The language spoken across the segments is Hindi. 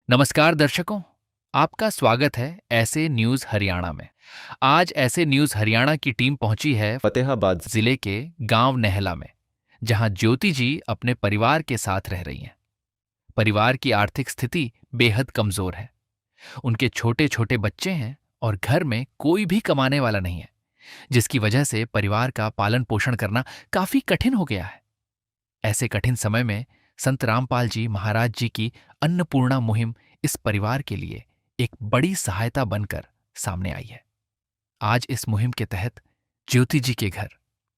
नमस्कार दर्शकों, आपका स्वागत है ऐसे न्यूज़ हरियाणा में। आज ऐसे न्यूज़ हरियाणा की टीम पहुंची है फतेहाबाद जिले के गांव नेहला में, जहां ज्योति जी अपने परिवार के साथ रह रही हैं। परिवार की आर्थिक स्थिति बेहद कमजोर है। उनके छोटे छोटे बच्चे हैं और घर में कोई भी कमाने वाला नहीं है, जिसकी वजह से परिवार का पालन पोषण करना काफी कठिन हो गया है। ऐसे कठिन समय में संत रामपाल जी महाराज जी की अन्नपूर्णा मुहिम इस परिवार के लिए एक बड़ी सहायता बनकर सामने आई है। आज इस मुहिम के तहत ज्योति जी के घर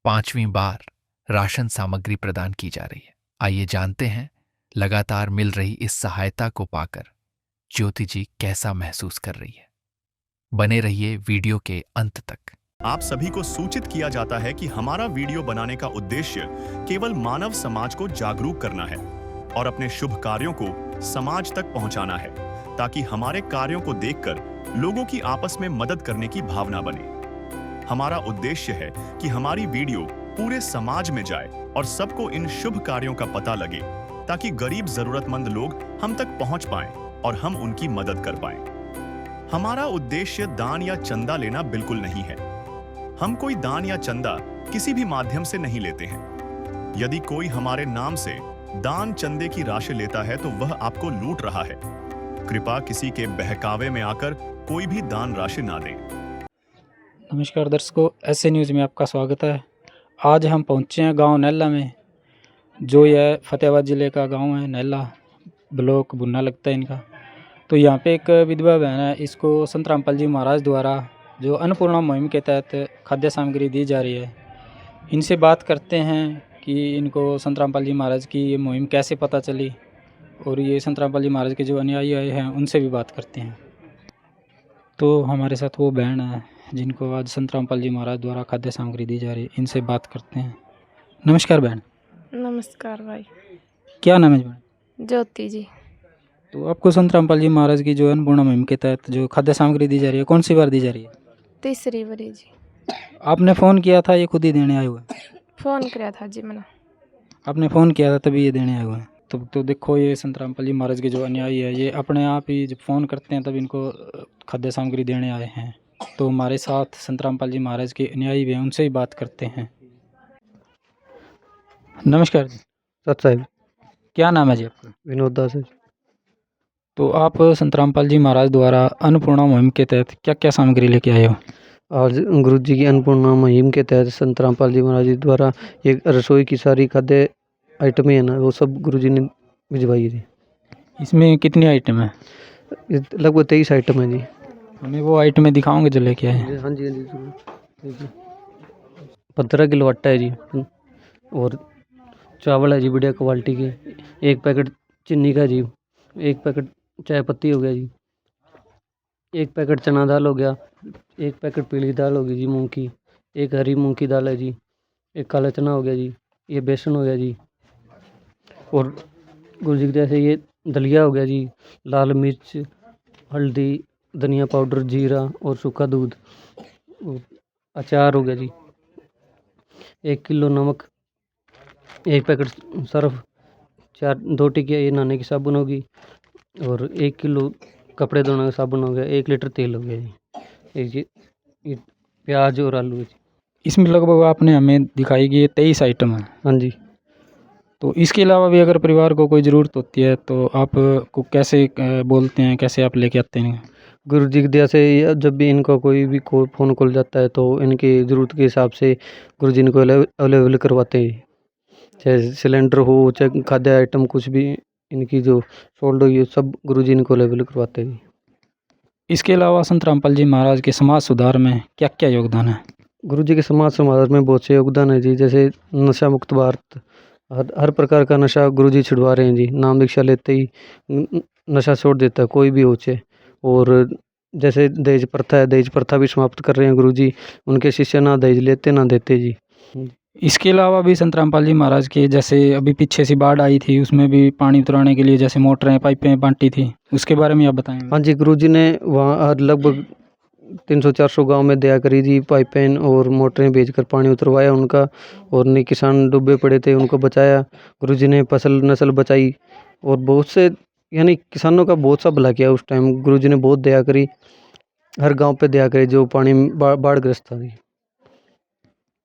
5वीं बार राशन सामग्री प्रदान की जा रही है। आइए जानते हैं लगातार मिल रही इस सहायता को पाकर ज्योति जी कैसा महसूस कर रही है। बने रहिए वीडियो के अंत तक। आप सभी को सूचित किया जाता है कि हमारा वीडियो बनाने का उद्देश्य केवल मानव समाज को जागरूक करना है और अपने शुभ कार्यों को समाज तक पहुंचाना है, ताकि हमारे कार्यों को देखकर लोगों की आपस में मदद करने की भावना बने। हमारा उद्देश्य है कि हमारी वीडियो पूरे समाज में जाए और सबको इन शुभ कार्यों का पता लगे, ताकि गरीब जरूरतमंद लोग हम तक पहुंच पाएं और हम उनकी मदद कर पाएं। हमारा उद्देश्य दान या चंदा लेना बिल्कुल नहीं है। हम कोई दान या चंदा किसी भी माध्यम से नहीं लेते हैं। यदि कोई हमारे नाम से दान चंदे की राशि लेता है तो वह आपको लूट रहा है। कृपया किसी के बहकावे में आकर कोई भी दान राशि ना दें। नमस्कार दर्शकों, ऐसे न्यूज़ में आपका स्वागत है। आज हम पहुंचे हैं गांव नेहला में, जो यह फतेहाबाद ज़िले का गांव है। नेहला ब्लॉक बुन्ना लगता है इनका। तो यहाँ पे एक विधवा बहन है, इसको संत रामपाल जी महाराज द्वारा जो अन्नपूर्णा मुहिम के तहत खाद्य सामग्री दी जा रही है। इनसे बात करते हैं कि इनको संत रामपाल जी महाराज की ये मुहिम कैसे पता चली, और ये संत रामपाल जी महाराज के जो अनुयायी आए हैं उनसे भी बात करते हैं। तो हमारे साथ वो बहन है जिनको आज संत रामपाल जी महाराज द्वारा खाद्य सामग्री दी जा रही है। इनसे बात करते हैं। नमस्कार बहन। नमस्कार भाई। क्या नाम है बहन? ज्योति जी। तो आपको संत रामपाल जी महाराज की जो अन्नपूर्णा मुहिम के तहत जो खाद्य सामग्री दी जा रही है, कौन सी बार दी जा रही है? तीसरी बारी जी। आपने फ़ोन किया था, ये खुद ही देने आए हुए हैं? फ़ोन किया था जी मैंने। आपने फ़ोन किया था तभी ये देने आए हुए हैं। तो देखो, ये संत रामपाल जी महाराज के जो अनुयायी है, ये अपने आप ही जब फ़ोन करते हैं तब इनको खाद्य सामग्री देने आए हैं। तो हमारे साथ संत रामपाल जी महाराज के अनुयायी भी हैं, उनसे ही बात करते हैं। नमस्कार जी। सत साहिब। क्या नाम है जी आपका? विनोद दास है। तो आप संत रामपाल जी महाराज द्वारा अन्नपूर्णा मुहिम के तहत क्या क्या सामग्री लेके आए हो? आज गुरु जी की अन्नपूर्णा मुहिम के तहत संत रामपाल जी महाराज जी द्वारा एक रसोई की सारी खाद्य आइटमें है ना, वो सब गुरु जी ने भिजवाई है जी। इसमें कितनी आइटम है? लगभग 23 आइटम है जी। हमें वो आइटमें दिखाओगे जो लेके आए हैं? हाँ जी, हाँ जी, जरूर। 15 किलो आटा है जी, और चावल है जी बढ़िया क्वालिटी के। 1 पैकेट चीनी का जी, 1 पैकेट चाय पत्ती हो गया जी, 1 पैकेट चना दाल हो गया, 1 पैकेट पीली दाल होगी जी मूंग की, 1 हरी मूंग की दाल है जी, 1 काला चना हो गया जी, ये बेसन हो गया जी, और गुरु जी जैसे ये दलिया हो गया जी, लाल मिर्च, हल्दी, धनिया पाउडर, जीरा और सूखा दूध, और अचार हो गया जी, 1 किलो नमक, 1 पैकेट सर्फ, 2 टिकिया ये नहाने की साबुन होगी, और 1 किलो कपड़े धोने का साबुन हो गया, 1 लीटर तेल हो गया जी, ये प्याज और आलू है जी। इसमें लगभग आपने हमें दिखाई कि ये 23 आइटम है। हाँ जी। तो इसके अलावा भी अगर परिवार को कोई ज़रूरत होती है तो आप को कैसे बोलते हैं, कैसे आप लेके आते हैं? गुरु जी की दया से जब भी इनका कोई भी फ़ोन कॉल जाता है तो इनकी ज़रूरत के हिसाब से गुरु जी इनको अवेलेबल करवाते हैं। चाहे सिलेंडर हो, चाहे खाद्य आइटम, कुछ भी इनकी जो सोल्ड हो, ये सब गुरु जी इनको अवेलेबल करवाते हैं। इसके अलावा संत रामपाल जी महाराज के समाज सुधार में क्या क्या योगदान है? गुरु जी के समाज सुधार में बहुत से योगदान है जी। जैसे नशा मुक्त भारत, हर प्रकार का नशा गुरु जी छुड़वा रहे हैं जी। नाम दीक्षा लेते ही नशा छोड़ देता है कोई भी हो चाहे। और जैसे दहेज प्रथा है, दहेज प्रथा भी समाप्त कर रहे हैं गुरु जी। उनके शिष्य ना दहेज लेते ना देते जी। इसके अलावा भी संत रामपाल जी महाराज के जैसे अभी पीछे सी बाढ़ आई थी, उसमें भी पानी उतराने के लिए जैसे मोटरें पाइपें बांटी थी, उसके बारे में आप बताएंगे? हाँ जी, गुरु जी ने वहाँ लगभग 300-400 गांव में दया करी जी। पाइपें और मोटरें भेजकर पानी उतरवाया उनका, और नए किसान डूबे पड़े थे उनको बचाया। गुरु जी ने फसल नस्ल बचाई, और बहुत से यानी किसानों का बहुत सा भला किया उस टाइम। गुरुजी ने बहुत दया करी, हर गांव पे दया करी जो पानी बाढ़ग्रस्त था जी।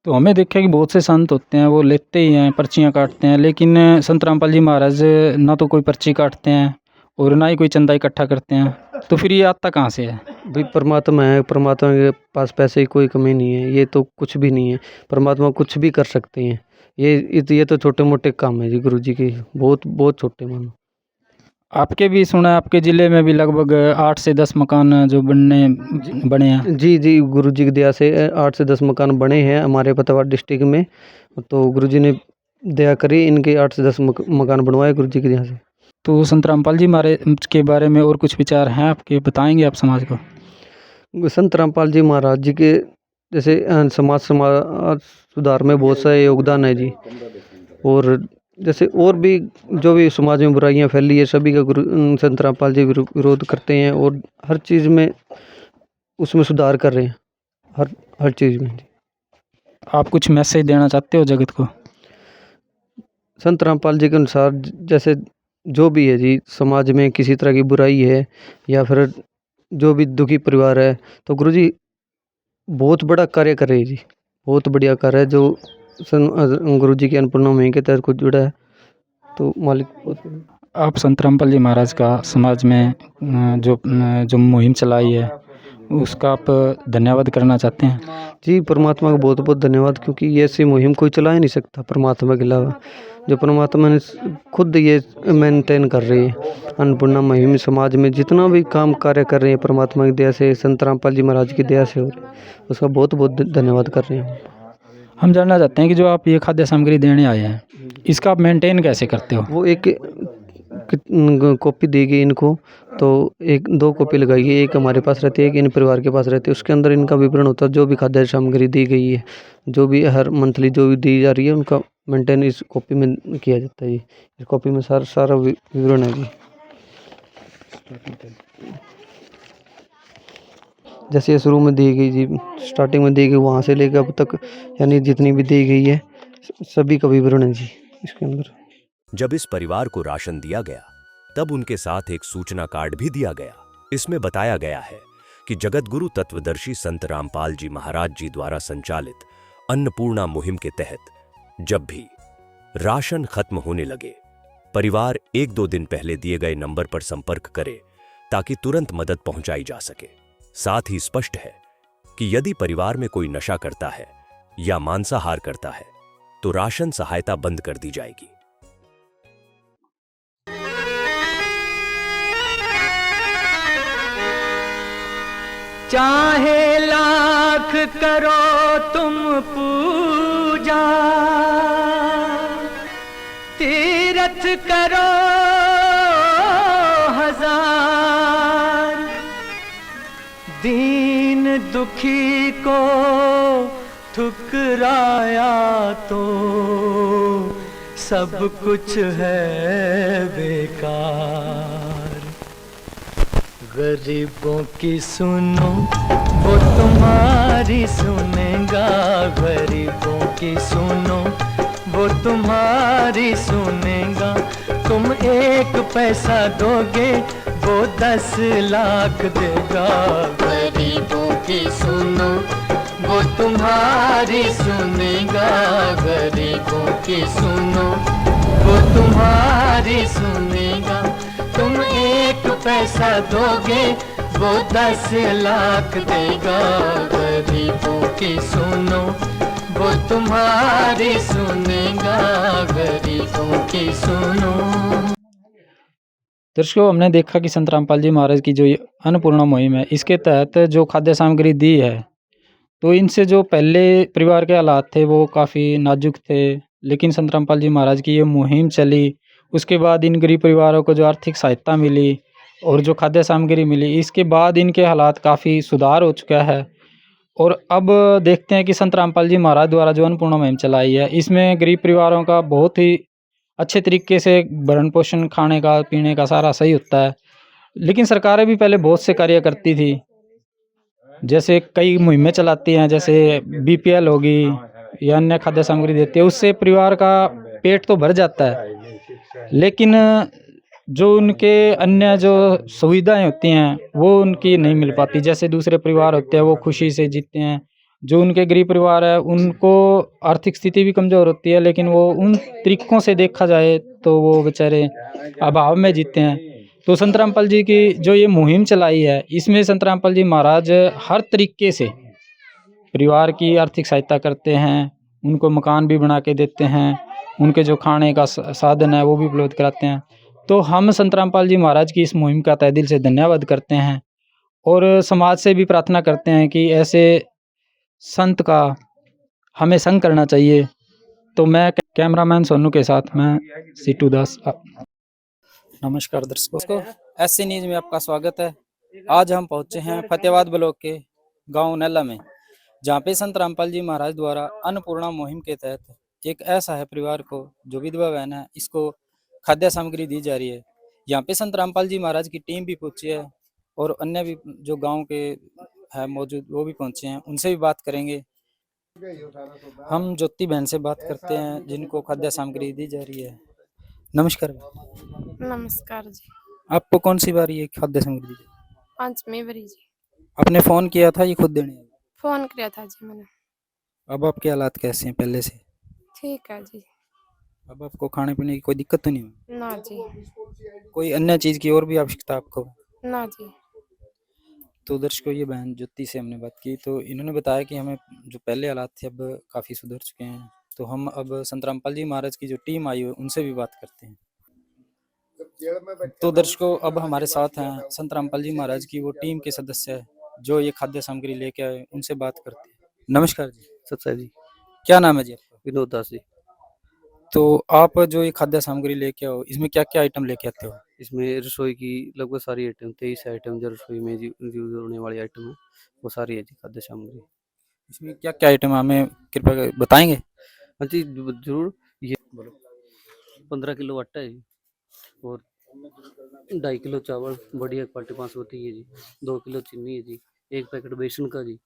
तो हमें देखा कि बहुत से संत होते हैं वो लेते ही हैं, पर्चियाँ काटते हैं, लेकिन संत रामपाल जी महाराज ना तो कोई पर्ची काटते हैं और ना ही कोई चंदा इकट्ठा करते हैं। तो फिर ये आता कहाँ से है? भाई परमात्मा है, परमात्मा के पास पैसे की कोई कमी नहीं है, ये तो कुछ भी नहीं है। परमात्मा कुछ भी कर सकते हैं। ये तो छोटे मोटे काम है जी गुरुजी के, बहुत बहुत छोटे मानो। आपके भी सुना है, आपके ज़िले में भी लगभग 8 से 10 मकान जो बने हैं। जी जी, गुरुजी की दया से 8 से 10 मकान बने हैं हमारे फतेहाबाद डिस्ट्रिक्ट में। तो गुरुजी ने दया करी, इनके 8 से 10 मकान बनवाए गुरुजी की दया से। तो संत रामपाल जी महाराज के बारे में और कुछ विचार हैं आपके, बताएंगे आप समाज को? संत रामपाल जी महाराज जी के जैसे समाज सुधार में बहुत सा योगदान है जी। और जैसे और भी जो भी समाज में बुराइयां फैली है, सभी का संत रामपाल जी विरोध करते हैं और हर चीज़ में उसमें सुधार कर रहे हैं, हर चीज़ में। आप कुछ मैसेज देना चाहते हो जगत को? संत रामपाल जी के अनुसार जैसे जो भी है जी, समाज में किसी तरह की बुराई है या फिर जो भी दुखी परिवार है, तो गुरुजी बहुत बड़ा कार्य कर रहे हैं जी, बहुत बढ़िया कार्य है जो गुरुजी की अन्नपूर्णा मुहिम के तहत कुछ जुड़ा है। तो मालिक आप संत रामपाल जी महाराज का समाज में जो मुहिम चलाई है उसका आप धन्यवाद करना चाहते हैं? जी, परमात्मा का बहुत बहुत धन्यवाद, क्योंकि ये ऐसी मुहिम कोई चला ही नहीं सकता परमात्मा के अलावा। जो परमात्मा ने खुद ये मेंटेन कर रही है अन्नपूर्णा मुहिम, समाज में जितना भी काम कार्य कर रहे हैं परमात्मा की दया से, संत रामपाल जी महाराज की दया से, और उसका बहुत बहुत धन्यवाद कर रहे हैं। हम जानना चाहते हैं कि जो आप ये खाद्य सामग्री देने आए हैं इसका आप मेंटेन कैसे करते हो? वो एक कॉपी दी गई इनको, तो 1-2 कॉपी लगाई है, एक हमारे पास रहती है, एक इन परिवार के पास रहती है। उसके अंदर इनका विवरण होता है, जो भी खाद्य सामग्री दी गई है, जो भी हर मंथली जो भी दी जा रही है, उनका मेंटेन इस कॉपी में किया जाता है जी। इस कॉपी में सारा विवरण है जी। जैसे ये शुरू में दी गई जी, स्टार्टिंग में दी गई, वहाँ से लेकर अब तक यानी जितनी भी दी गई है सभी का विवरण है जी इसके अंदर। जब इस परिवार को राशन दिया गया तब उनके साथ एक सूचना कार्ड भी दिया गया। इसमें बताया गया है कि जगत गुरु तत्वदर्शी संत रामपाल जी महाराज जी द्वारा संचालित अन्नपूर्णा मुहिम के तहत जब भी राशन खत्म होने लगे, परिवार 1-2 दिन पहले दिए गए नंबर पर संपर्क करे ताकि तुरंत मदद पहुंचाई जा सके। साथ ही स्पष्ट है कि यदि परिवार में कोई नशा करता है या मांसाहार करता है तो राशन सहायता बंद कर दी जाएगी। चाहे लाख करो तुम पूजा, तीरथ करो हजार, दीन दुखी को ठुकराया तो सब कुछ है बेकार। गरीबों की सुनो वो तुम्हारी सुनेगा, गरीबों की सुनो वो तुम्हारी सुनेगा। तुम 1 पैसा दोगे वो 10 लाख देगा। गरीबों की सुनो वो तुम्हारी सुनेगा, गरीबों की सुनो वो तुम्हारी सुनेगा। तुम 1 पैसा दोगे वो 10 लाख देगा। गरीबों की सुनो वो तुम्हारी सुनेगा, गरीबों की सुनो। दर्शकों, हमने देखा कि संत रामपाल जी महाराज की जो ये अन्नपूर्णा मुहिम है, इसके तहत जो खाद्य सामग्री दी है, तो इनसे जो पहले परिवार के हालात थे वो काफ़ी नाजुक थे, लेकिन संत रामपाल जी महाराज की ये मुहिम चली, उसके बाद इन गरीब परिवारों को जो आर्थिक सहायता मिली और जो खाद्य सामग्री मिली, इसके बाद इनके हालात काफ़ी सुधार हो चुका है। और अब देखते हैं कि संत रामपाल जी महाराज द्वारा जो अन्नपूर्णा मुहिम चलाई है, इसमें गरीब परिवारों का बहुत ही अच्छे तरीके से भरण पोषण, खाने का पीने का सारा सही होता है। लेकिन सरकारें भी पहले बहुत से कार्य करती थी, जैसे कई मुहिमें चलाती हैं, जैसे BPL होगी या अन्य खाद्य सामग्री देती है, उससे परिवार का पेट तो भर जाता है, लेकिन जो उनके अन्य जो सुविधाएं होती हैं वो उनकी नहीं मिल पाती। जैसे दूसरे परिवार होते हैं वो खुशी से जीते हैं, जो उनके गरीब परिवार है उनको आर्थिक स्थिति भी कमज़ोर होती है, लेकिन वो उन तरीक़ों से देखा जाए तो वो बेचारे अभाव में जीते हैं। तो संत रामपाल जी की जो ये मुहिम चलाई है, इसमें संत रामपाल जी महाराज हर तरीके से परिवार की आर्थिक सहायता करते हैं, उनको मकान भी बना के देते हैं, उनके जो खाने का साधन है वो भी उपलब्ध कराते हैं। तो हम संत रामपाल जी महाराज की इस मुहिम का तहे दिल से धन्यवाद करते हैं और समाज से भी प्रार्थना करते हैं कि ऐसे संत का हमें संग करना चाहिए। तो मैं कैमरामैन सोनू के साथ मैं सीटू दास। नमस्कार दर्शकों, ऐसे न्यूज़ में आपका स्वागत है। आज हम पहुंचे हैं फतेहाबाद ब्लॉक के गांव नैला में, जहां पे संत रामपाल जी महाराज द्वारा अन्नपूर्णा मुहिम के तहत एक ऐसा है परिवार को जो विधवा बहन है, इसको खाद्य सामग्री दी जा रही है। यहाँ पे संत रामपाल जी महाराज की टीम भी पहुंची है और अन्य भी जो गांव के है मौजूद वो भी पहुंचे हैं, उनसे भी बात करेंगे। हम ज्योति बहन से बात करते हैं जिनको खाद्य सामग्री दी जा रही है। नमस्कार। नमस्कार जी। आपको कौन सी बारी ये खाद्य सामग्री दी? 5वीं बारी जी। आपने फोन किया था ये खुद देने आई? फोन किया था जी मैंने। अब आपके हालात कैसे हैं पहले से? ठीक है जी। अब आपको खाने पीने की कोई दिक्कत तो नहीं हुई? ना जी। कोई अन्य चीज़ की और भी आवश्यकता आपको? ना जी। तो दर्शकों, ये बहन ज्योति से हमने बात की तो इन्होंने बताया कि हमें जो पहले हालात थे अब काफ़ी सुधर चुके हैं। तो हम अब संत रामपाल जी महाराज की जो टीम आई हुई है उनसे भी बात करते हैं। तो दर्शकों, अब हमारे साथ हैं संत रामपाल जी महाराज की वो टीम के सदस्य जो ये खाद्य सामग्री लेके आए, उनसे बात करते हैं। नमस्कार जी। सत्सा जी, क्या नाम है जी आपका? विनोद दास जी। तो आप जो ये खाद्य सामग्री लेके आओ, इसमें क्या क्या आइटम लेके आते हो? इसमें रसोई की लगभग सारी आइटम 23 आइटम जो रसोई में यूज होने वाली आइटम है वो सारी है जी खाद्य सामग्री। इसमें क्या क्या आइटम है, हमें कृपया कर बताएंगे? हाँ जी, जरूर। ये 15 किलो आटा है जी, और 2.5 किलो चावल बढ़िया क्वालिटी बासमती है जी, 2 किलो चीनी है जी, 1 पैकेट बेसन का जी,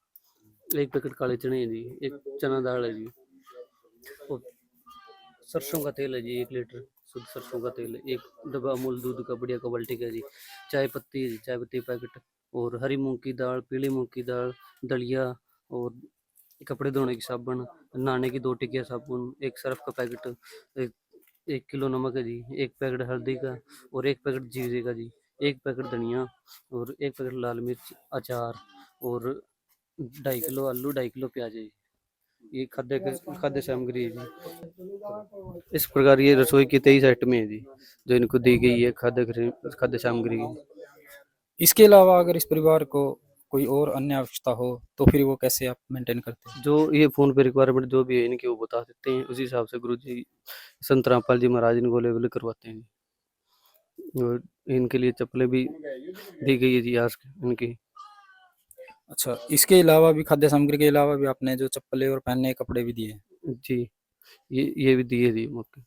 1 पैकेट काले चने है जी, 1 चना दाल है जी, और सरसों का तेल है जी 1 लीटर शुद्ध सरसों का तेल है, 1 डब्बा अमूल दूध का बढ़िया क्वालिटी का जी, चाय पत्ती है जी, चाय पत्ती पैकेट, और हरी मूंग की दाल, पीली मूंग की दाल, दलिया, और कपड़े धोने की साबुन, नहाने की 2 टिकिया साबुन, 1 सर्फ का पैकेट, 1 किलो नमक है जी, 1 पैकेट हल्दी का, और 1 पैकेट जीरे का जी, 1 पैकेट धनिया, और 1 पैकेट लाल मिर्च, अचार, और 2.5 किलो आलू, 2.5 किलो प्याज है जी। ये खाद्य सामग्री है जी। इस प्रकार ये रसोई की 23 आइटमें हैं जी जो इनको दी गई है खाद्य सामग्री की। इसके अलावा अगर इस परिवार को कोई और अन्य आवश्यकता हो तो फिर वो कैसे आप मेंटेन करते हैं? जो ये फ़ोन पे रिक्वायरमेंट जो भी है इनकी वो बता देते हैं, उसी हिसाब से गुरुजी संत रामपाल जी महाराज इनको अवेलेबल करवाते हैं। और इनके लिए चप्पलें भी दी गई है जी आज इनकी। अच्छा, इसके अलावा भी खाद्य सामग्री के अलावा भी आपने जो चप्पलें और पहनने के कपड़े भी दिए हैं? जी, ये भी दिए जी मौके।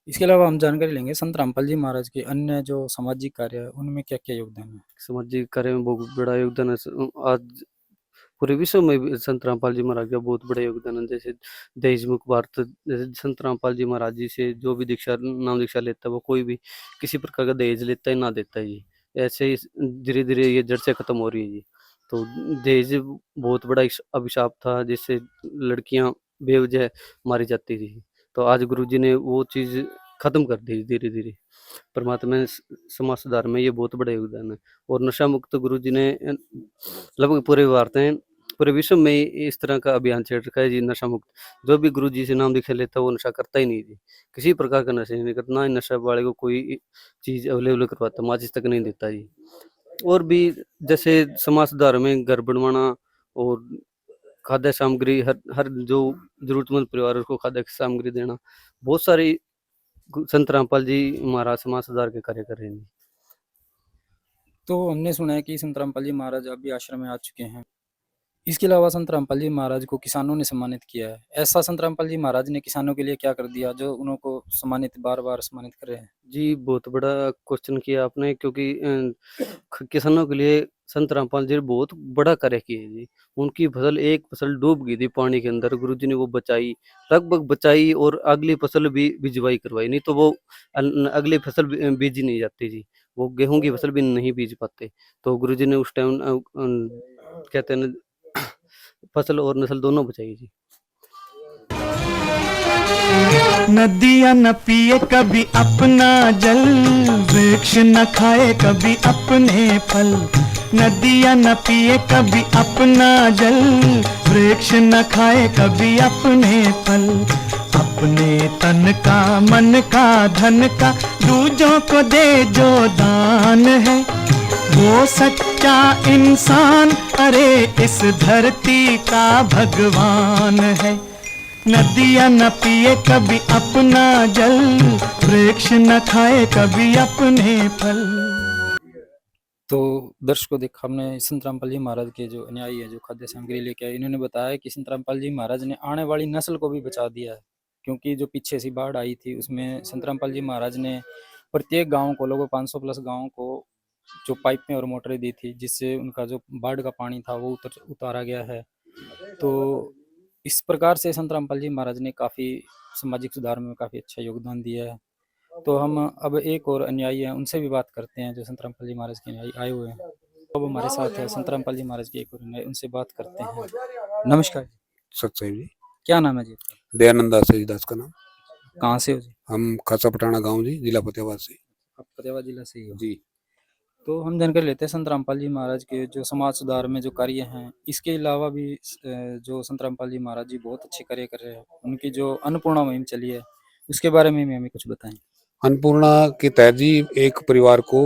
इसके अलावा हम जानकारी लेंगे संत रामपाल जी महाराज के अन्य जो सामाजिक कार्य है उनमें क्या क्या योगदान है? सामाजिक कार्य में बहुत बड़ा योगदान है। आज पूरे विश्व में भी संत रामपाल जी महाराज का बहुत बड़ा योगदान है। जैसे देशमुख भारत, जैसे संत रामपाल जी महाराज जी से जो भी नाम दीक्षा लेता है वो कोई भी किसी प्रकार का दहेज लेता है ना देता है जी। ऐसे ही धीरे धीरे ये जड़ से खत्म हो रही है जी। तो दहेज बहुत बड़ा अभिशाप था जिससे लड़कियां बेवजह मारी जाती थी। तो आज गुरुजी ने वो चीज खत्म कर दी धीरे धीरे। परमात्मा समाज सुधार में ये बहुत बड़ा योगदान है। और नशा मुक्त गुरुजी ने लगभग पूरे भारत में, पूरे विश्व में इस तरह का अभियान छेड़ रखा है जी, नशा मुक्त। जो भी गुरुजी से नाम दिखा लेता है वो नशा करता ही नहीं जी, किसी प्रकार का नशा नहीं करता, ना ही नशा वाले को कोई चीज़ अवेलेबल करवाता, माचिस तक नहीं देता जी। और भी जैसे समाज सुधार में घर बनवाना और खाद्य सामग्री हर जो जरूरतमंद परिवार है उसको खाद्य सामग्री देना, बहुत सारी संत रामपाल जी महाराज समाज सुधार के कार्य कर रहे हैं। तो हमने सुना है कि संत रामपाल जी महाराज अभी आश्रम में आ चुके हैं। इसके अलावा संत रामपाल जी महाराज को किसानों ने सम्मानित किया है। ऐसा संत रामपाल जी महाराज ने किसानों के लिए क्या कर दिया जो उनको सम्मानित बार-बार सम्मानित कर रहे हैं? जी, बहुत बड़ा क्वेश्चन किया आपने, क्योंकि किसानों के लिए संत रामपाल जी ने बहुत बड़ा कार्य किया है जी। उनकी फसल, एक फसल डूब गई थी पानी के अंदर, गुरुजी ने वो बचाई, लगभग बचाई और अगली फसल भी बिजवाई करवाई, नहीं तो वो अगली फसल बीजी नहीं जाती जी। वो गेहूं की फसल भी नहीं बीज पाते, तो गुरुजी ने उस टाइम कहते हैं ना फसल और नस्ल दोनों बचाई जी। नदियाँ न पिए कभी अपना जल, वृक्ष न खाए कभी अपने फल। नदियाँ न पिए कभी अपना जल, वृक्ष न खाए कभी अपने फल। अपने तन का, मन का, धन का दूजों को दे जो दान है, वो सच्चा इंसान, अरे इस धरती का भगवान है। नदियाँ न पिए कभी अपना जल, वृक्ष न खाए कभी अपने फल। तो दर्शकों, देखा हमने संत रामपाल जी महाराज के जो अनुयायी है, जो खाद्य सामग्री लेके आए, इन्होंने बताया कि संत रामपाल जी महाराज ने आने वाली नस्ल को भी बचा दिया है, क्योंकि जो पीछे सी बाढ़ आई थी उसमें संत रामपाल जी महाराज ने प्रत्येक गांव को, लगभग 500 प्लस गाँव को जो पाइपें और मोटरें दी थी, जिससे उनका जो बाढ़ का पानी था वो उतारा गया है। तो इस प्रकार से संत रामपाल जी महाराज ने काफ़ी सामाजिक सुधार में काफ़ी अच्छा योगदान दिया है। तो हम अब एक और अनुयायी हैं, उनसे भी बात करते हैं, जो संत रामपाल जी महाराज के अनुयायी आए हुए हैं। अब हमारे साथ है संत रामपाल जी महाराज के एक और अनुयायी, उनसे बात करते हैं। नमस्कार। सत्संग जी, क्या नाम है जी? दयानंद दास जी दास का नाम। कहाँ से हो जी? हम खासा पटाना गांव जी, जिला फतेहाबाद से। आप फतेहाबाद जिला से ही हो जी। तो हम जानकारी लेते हैं संत रामपाल जी महाराज के जो समाज सुधार में जो कार्य हैं, इसके अलावा भी जो संत रामपाल जी महाराज जी बहुत अच्छे कार्य कर रहे हैं। उनकी जो अन्नपूर्णा मुहिम चली है, उसके बारे में हमें कुछ बताएं। अन्नपूर्णा के तहत जी एक परिवार को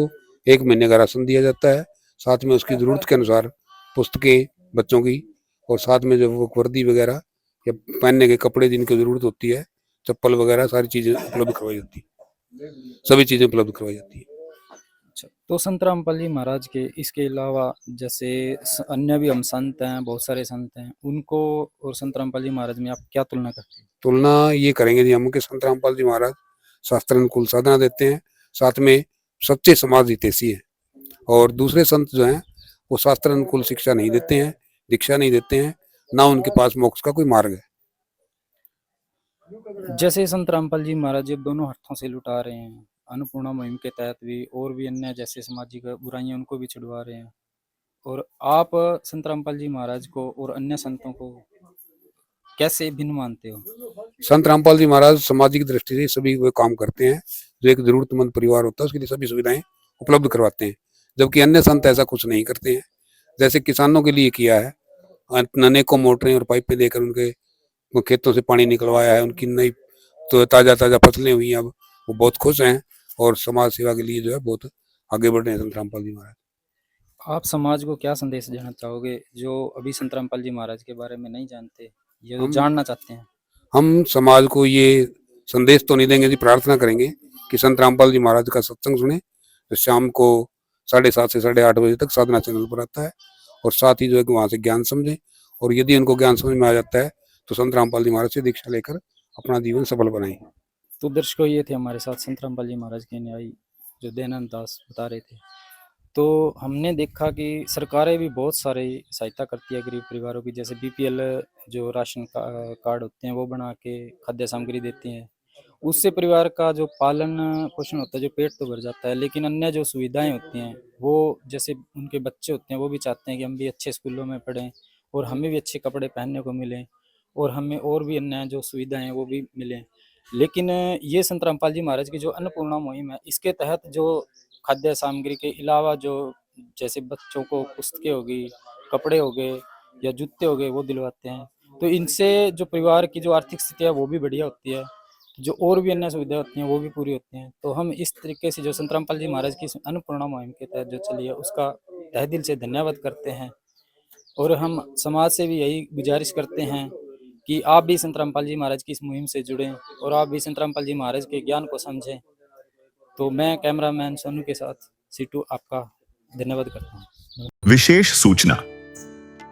1 महीने का राशन दिया जाता है, साथ में उसकी जरूरत के अनुसार पुस्तकें बच्चों की, और साथ में जो वो वर्दी वगैरह या पहनने के कपड़े जिनकी जरूरत होती है, चप्पल वगैरह सारी चीजें उपलब्ध करवाई जाती है, सभी चीजें उपलब्ध करवाई जाती है। अच्छा, तो संत रामपाल जी महाराज के इसके अलावा जैसे अन्य भी हम संत हैं, बहुत सारे संत हैं, उनको और संत रामपाल जी महाराज में आप क्या तुलना करते हैं? तुलना ये करेंगे जी हम कि संत रामपाल जी महाराज शास्त्र अनुकूल साधना देते हैं, साथ में सच्चे समाज हितैषी हैं, और दूसरे संत जो हैं वो शास्त्र अनुकूल शिक्षा नहीं देते हैं, दीक्षा नहीं देते हैं, ना उनके पास मोक्ष का कोई मार्ग है। जैसे संत रामपाल जी महाराज जी दोनों हाथों से लुटा रहे हैं, अन्नपूर्णा मुहिम के तहत भी, और भी अन्य जैसे सामाजिक बुराइयां उनको भी छुड़वा रहे हैं, और आप संत रामपाल जी महाराज को और अन्य संतों को कैसे भिन्न मानते हो? संत रामपाल जी महाराज सामाजिक दृष्टि से सभी वो काम करते हैं, जो एक जरूरतमंद परिवार होता है उसके लिए सभी सुविधाएं उपलब्ध करवाते हैं, जबकि अन्य संत ऐसा कुछ नहीं करते हैं। जैसे किसानों के लिए किया है, अनेकों मोटरें और पाइपें देकर उनके खेतों से पानी निकलवाया है, उनकी नई तो ताजा फसलें हुई, अब वो बहुत खुश हैं और समाज सेवा के लिए जो है बहुत आगे बढ़ रहे हैं संत रामपाल जी महाराज। आप समाज को क्या संदेश देना चाहोगे जो अभी संत रामपाल जी महाराज के बारे में नहीं जानते या जो जानना चाहते हैं? हम समाज को ये संदेश तो नहीं देंगे जी, प्रार्थना करेंगे कि संत रामपाल जी महाराज का सत्संग सुने, तो शाम को 7:30 से 8:30 बजे तक साधना चैनल पर आता है, और साथ ही जो है वहाँ से ज्ञान समझें, और यदि उनको ज्ञान समझ में आ जाता है तो संत रामपाल जी महाराज से दीक्षा लेकर अपना जीवन सफल बनाएं। तो दर्शकों, ये थे हमारे साथ संत रामपाल जी महाराज के अनुयायी जो दयानंद दास बता रहे थे। तो हमने देखा कि सरकारें भी बहुत सारी सहायता करती है गरीब परिवारों की, जैसे बीपीएल जो राशन कार्ड होते हैं वो बना के खाद्य सामग्री देती हैं, उससे परिवार का जो पालन पोषण होता है, जो पेट तो भर जाता है, लेकिन अन्य जो सुविधाएं होती हैं वो, जैसे उनके बच्चे होते हैं वो भी चाहते हैं कि हम भी अच्छे स्कूलों में पढ़ें और हमें भी अच्छे कपड़े पहनने को मिलें और हमें और भी अन्य जो सुविधाएं हैं वो भी मिलें। लेकिन ये संत रामपाल जी महाराज की जो अन्नपूर्णा मुहिम है, इसके तहत जो खाद्य सामग्री के अलावा जो जैसे बच्चों को पुस्तकें हो गई, कपड़े हो गए या जूते हो गए, वो दिलवाते हैं। तो इनसे जो परिवार की जो आर्थिक स्थिति है वो भी बढ़िया होती है, जो और भी अन्य सुविधाएं होती हैं वो भी पूरी होती हैं। तो हम इस तरीके से जो संत रामपाल जी महाराज की अन्नपूर्णा मुहिम के तहत जो चली है उसका तहे दिल से धन्यवाद करते हैं, और हम समाज से भी यही गुजारिश करते हैं कि आप भी संत रामपाल जी महाराज की इस मुहिम से जुड़ें और आप भी संत रामपाल जी महाराज के ज्ञान को समझें। तो मैं कैमरामैन सोनू के साथ सीटू आपका धन्यवाद करता हूँ। विशेष सूचना,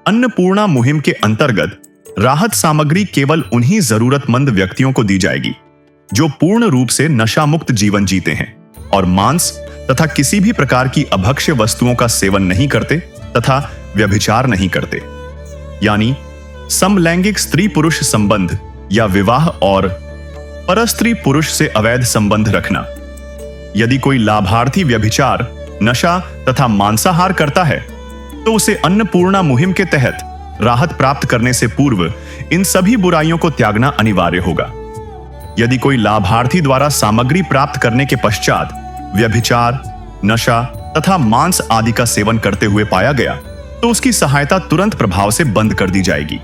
अन्नपूर्णा मुहिम के अंतर्गत राहत सामग्री केवल उन्हीं जरूरतमंद व्यक्तियों को दी जाएगी जो पूर्ण रूप से नशा मुक्त जीवन जीते हैं और मांस तथा किसी भी प्रकार की अभक्ष्य वस्तुओं का सेवन नहीं करते तथा व्यभिचार नहीं करते, यानी समलैंगिक स्त्री पुरुष संबंध या विवाह और परस्त्री पुरुष से अवैध संबंध रखना। यदि कोई लाभार्थी व्यभिचार, नशा तथा मांसाहार करता है तो उसे अन्नपूर्णा मुहिम के तहत राहत प्राप्त करने से पूर्व इन सभी बुराइयों को त्यागना अनिवार्य होगा। यदि कोई लाभार्थी द्वारा सामग्री प्राप्त करने के पश्चात व्यभिचार, नशा तथा मांस आदि का सेवन करते हुए पाया गया तो उसकी सहायता तुरंत प्रभाव से बंद कर दी जाएगी।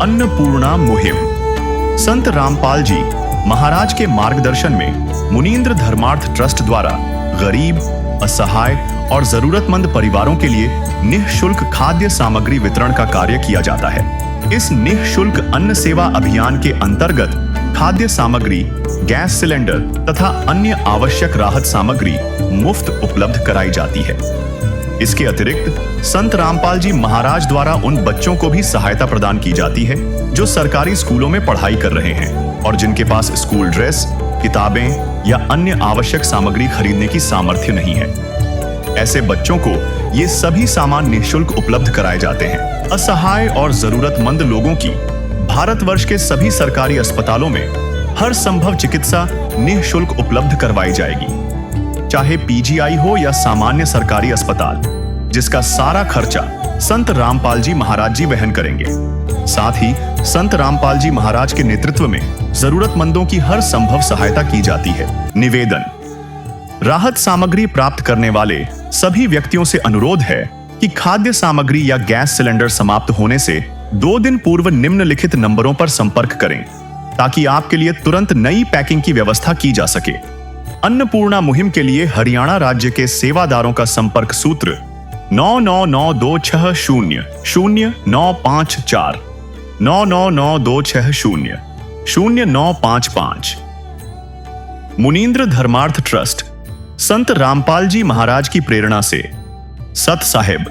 अन्नपूर्णा मुहिम। संत रामपाल जी महाराज के मार्गदर्शन में मुनींद्र धर्मार्थ ट्रस्ट द्वारा गरीब, असहाय और जरूरतमंद परिवारों के लिए निःशुल्क खाद्य सामग्री वितरण का कार्य किया जाता है। इस निःशुल्क अन्न सेवा अभियान के अंतर्गत खाद्य सामग्री, गैस सिलेंडर तथा अन्य आवश्यक राहत सामग्री मुफ्त उपलब्ध कराई जाती है। इसके अतिरिक्त संत रामपाल जी महाराज द्वारा उन बच्चों को भी सहायता प्रदान की जाती है जो सरकारी स्कूलों में पढ़ाई कर रहे हैं और जिनके पास स्कूल ड्रेस, किताबें या अन्य आवश्यक सामग्री खरीदने की सामर्थ्य नहीं है। ऐसे बच्चों को ये सभी सामान निःशुल्क उपलब्ध कराए जाते हैं। असहाय और जरूरतमंद लोगों की भारतवर्ष के सभी सरकारी अस्पतालों में हर संभव चिकित्सा निःशुल्क उपलब्ध करवाई जाएगी, चाहे पीजीआई हो या सामान्य सरकारी अस्पताल, जिसका सारा खर्चा संत रामपाल जी महाराज जी वहन करेंगे। साथ ही संत रामपाल जी महाराज के नेतृत्व में जरूरतमंदों की हर संभव सहायता की जाती है। निवेदन। राहत सामग्री प्राप्त करने वाले सभी व्यक्तियों से अनुरोध है कि खाद्य सामग्री या गैस सिलेंडर समाप्त होने से 2 दिन पूर्व निम्नलिखित नंबरों पर संपर्क करें ताकि आपके लिए तुरंत नई पैकिंग की व्यवस्था की जा सके। अन्नपूर्णा मुहिम के लिए हरियाणा राज्य के सेवादारों का संपर्क सूत्र 9992600954 9992600955। मुनींद्र धर्मार्थ ट्रस्ट संत रामपाल जी महाराज की प्रेरणा से सत साहिब